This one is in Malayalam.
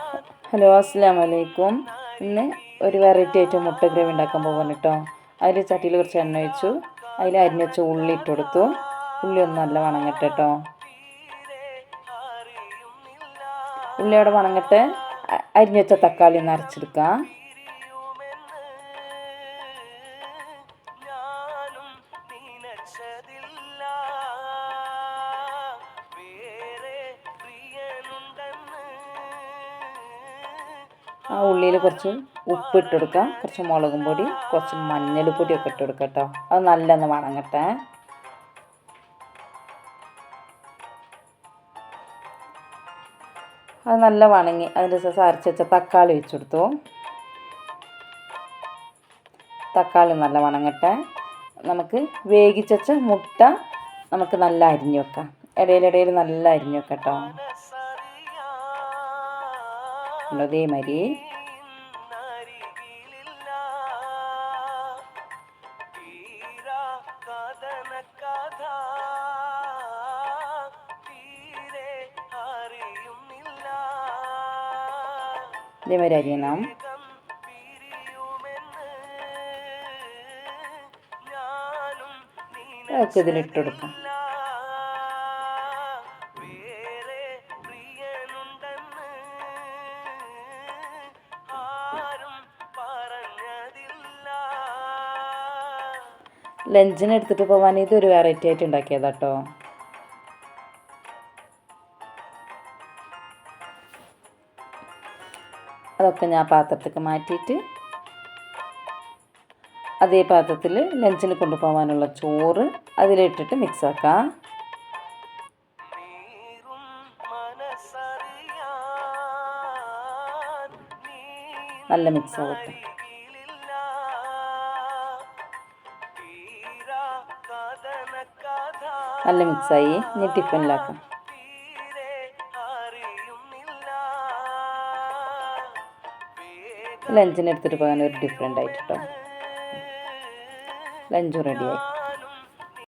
ഹലോ, അസ്സലാമു അലൈക്കും. ഇന്ന് ഒരു വെറൈറ്റി ആയിട്ട് മുട്ട ഗ്രേവി ഉണ്ടാക്കാൻ പോകാൻ കേട്ടോ. അതിൽ ചട്ടിയിൽ കുറച്ച് എണ്ണ ഒഴിച്ചു. അതിൽ അരിഞ്ഞ് വെച്ച ഉള്ളി ഇട്ട് കൊടുത്തു. ഉള്ളി ഒന്ന് നല്ല വണങ്ങട്ടെ കേട്ടോ. ഉള്ളി അവിടെ വണങ്ങട്ടെ. അരിഞ്ഞ് വെച്ച തക്കാളി ഒന്ന് അരച്ചെടുക്കാം. ആ ഉള്ളിയിൽ കുറച്ച് ഉപ്പ് ഇട്ട് കൊടുക്കാം, കുറച്ച് മുളകും പൊടി, കുറച്ച് മഞ്ഞൾപ്പൊടിയൊക്കെ ഇട്ട് കൊടുക്കാം കേട്ടോ. അത് നല്ലൊന്ന് വണങ്ങട്ടെ. അത് നല്ല വണങ്ങി അതിൻ്റെ ശേഷം അരച്ച് വെച്ച തക്കാളി ഒഴിച്ചു കൊടുത്തു. തക്കാളി നല്ല വണങ്ങട്ടെ. നമുക്ക് വേവിച്ച് വെച്ച മുട്ട നമുക്ക് നല്ല അരിഞ്ഞു വെക്കാം. ഇടയിലിടയിൽ നല്ല അരിഞ്ഞു വെക്കാം കേട്ടോ. അതേമാതിരി ഇതേമാതിരി അരിയണം. അതൊക്കെ ഇതിലിട്ട് കൊടുക്കാം. ലഞ്ചിന് എടുത്തിട്ട് പോകാൻ ഇതൊരു വെറൈറ്റി ആയിട്ട് ഉണ്ടാക്കിയതാട്ടോ. അതൊക്കെ ഞാൻ പാത്രത്തേക്ക് മാറ്റിയിട്ട് അതേ പാത്രത്തിൽ ലഞ്ചിന് കൊണ്ടുപോകാനുള്ള ചോറ് അതിലിട്ടിട്ട് മിക്സ് ആക്കാം. നല്ല മിക്സ് ആവട്ടെ. നല്ല മിക്സായി. ഇനി ടിഫിനിലാക്കാം. ലഞ്ചിന് എടുത്തിട്ട് പോകാൻ ഒരു ഡിഫറെൻ്റ് ആയിട്ട് കേട്ടോ. ലഞ്ചും റെഡിയായി.